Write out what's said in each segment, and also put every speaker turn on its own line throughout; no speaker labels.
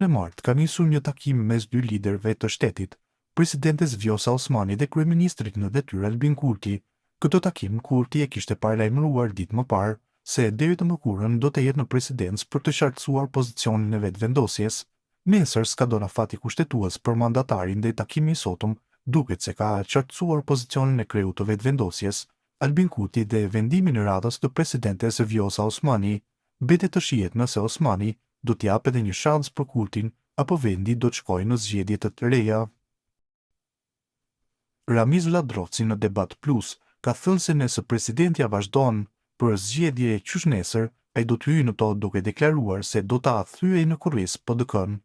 Në martë ka nisur një takim mes dy liderëve të shtetit, presidentes Vjosa Osmani dhe kryeministrit në detyrë Albin Kurti. Këtë takim Kurti e kishte paralajmëruar ditë më parë se deri të mërkurën do të jetë në presidencë për të qartësuar pozicionin e vetëvendosjes. Nesër s'ka do rafati kushtetues për mandatarin dhe takimi i sotëm duket se ka qartësuar pozicionin e kreut të vetëvendosjes. Albin Kurti dhe vendimin e radhës të presidentes Vjosa Osmani. Betet të shihet nëse Osmani do t'jap edhe një shans për Kurtin, apo vendi do të shkojë në zgjedhje të reja. Ramiz Vladrovci në Debat Plus ka thënë se nëse presidentja vazhdon për zgjedhje qysh nesër, ai do të hyjë në to duke deklaruar se do ta thyej në kurriz PD-n.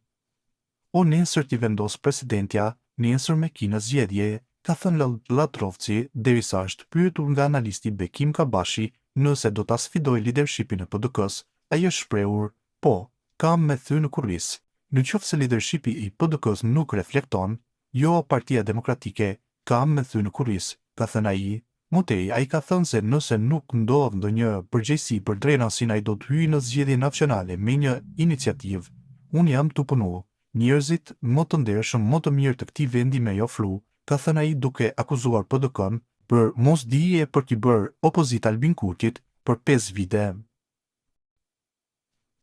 O nesër t'i vendos presidentja, nesër me ki në zgjedhje, ka thënë Vladrovci derisa është pyetur nga analisti Bekim Kabashi nëse do ta sfidojë leadershipin e PD-s. Ai është shprehur, po, kam me thy në kurriz. Në qoftë se leadershipi i PD-s nuk reflekton, jo Partia Demokratike, kam me thy në kurriz, ka thënë ai. Motej, ai ka thënë se nëse nuk ndodh ndonjë përgjegjësi për drenasin, ai do të hyjë në zgjedhje nacionale me një iniciativë. Unë jam të punu, njerëzit më të ndershëm, më të mirë të këtij vendi me ofru, ka thënë ai duke akuzuar PD-n për mosdije për t'i bërë opozit Albin Kurtit për 5 vite.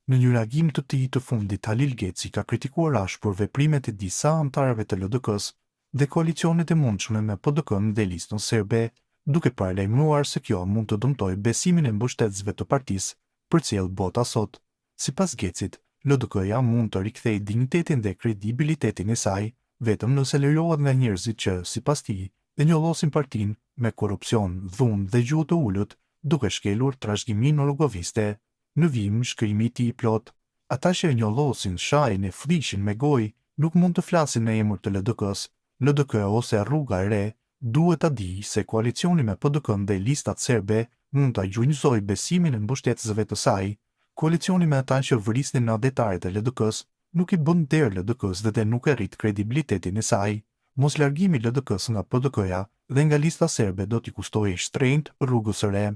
Në një reagim të tij të fundit, Halil Geci ka kritikuar ashpër veprimet e disa anëtarëve të LDK-s dhe koalicionet e mundshme me PD-n dhe listën serbe, duke paralajmëruar se kjo mund të dëmtojë besimin e mbështetësve të partisë përcjell bota sot. Sipas Gecit, LDK-ja mund të rikthejë dinjitetin dhe kredibilitetin e saj vetëm nëse lejohet nga njerëzit që, sipas tij, e njollosin partinë me korrupsion, dhunë dhe gjuhë të ulët, duke shkelur trashëgiminë rrogoviste. Në vim shkrimi i tij plot, ata që e njollosin, shajin e flishin me gojë, nuk mund të flasin në emër të LDK-s. LDK ose Rruga e Re duhet ta di se koalicioni me PD-n dhe listat serbe mund ta gjunjësojë besimin e mbështetësve të saj. Koalicioni me ata që vrisnin në detajt e LDK-s nuk i bën derë LDK-s dhe nuk e rrit kredibilitetin e saj. Mos largimi i LDK-s nga PD-ja dhe nga lista serbe do t'i kustojë shtrenjtë Rrugës së Re.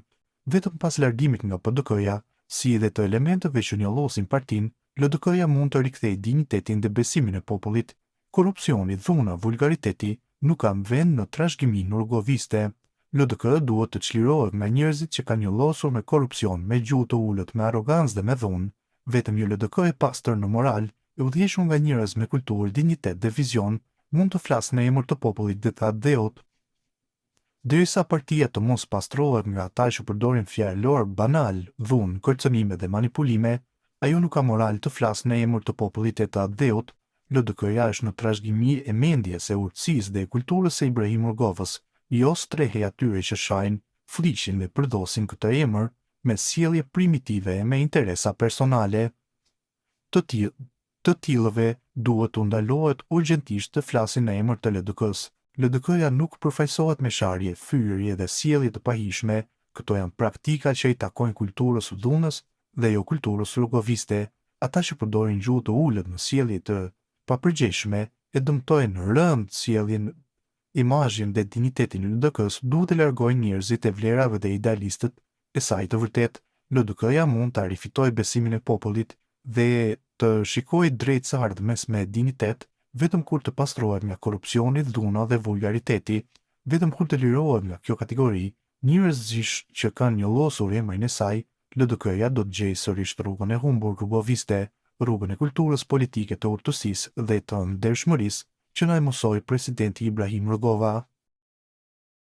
Vetëm pas largimit nga PD-ja, si edhe të elementeve që njollosin partinë, LDK-ja mund të rikthejë dinjitetin dhe besimin e popullit. Korrupsioni, dhuna, vulgariteti nuk kanë vend në trashëgiminë rrogoviste. LDK duhet të çlirohet nga njerëzit që kanë njollosur me korrupsion, me gjuhë të ulët, me arrogancë dhe me dhunë. Vetëm një LDK e pastër në moral, e udhëhequr nga njerëz me kulturë, dinjitet dhe vizion, mund të flasë në emër të popullit dhe të dheut. Derisa partia të mos pastrohet nga ata që përdorin fjalor banal, dhunë, kërcënime dhe manipulime, ajo nuk ka moral të flasë në emër të popullit e të dheut. LDK-ja është në trashëgimi e mendjes, e urtësisë dhe kulturës së Ibrahim Rrogovës, jo strehej atyre që shajnë, flishin dhe përdosin këtë emër me sjellje primitive e me interesa personale. Të tillëve duhet u ndalohet urgjentisht të flasin në emër të LDK-s. LDK-ja nuk përfaqësohet me sharje, fyerje dhe sjellje të pahishme. Këto janë praktika që i takojnë kulturës së dhunës dhe jo kulturës rrogoviste. Ata që përdorin gjuhë të ulët në sjellje të papërgjeshme e dëmtojnë rënd sjelljen, imazhin dhe dinjitetin e LDK-s, duhet të largojnë njerëzit e vlerave dhe idealistët e saj të vërtet. LDK-ja mund ta rifitojë besimin e popullit dhe të shikojë drejt së ardhmes me dinjitet, vetëm kur të pastrohet nga korrupsioni, dhuna dhe vulgariteti. Vetëm kur të lirohet nga kjo kategori, njerëzish që kanë njollosur emrin e saj, LDK-ja do të gjejë sërish rrugën e humbur rrogoviste, rrugën e kulturës politike të urtësisë dhe të ndershmërisë që na mësoi presidenti Ibrahim Rrugova.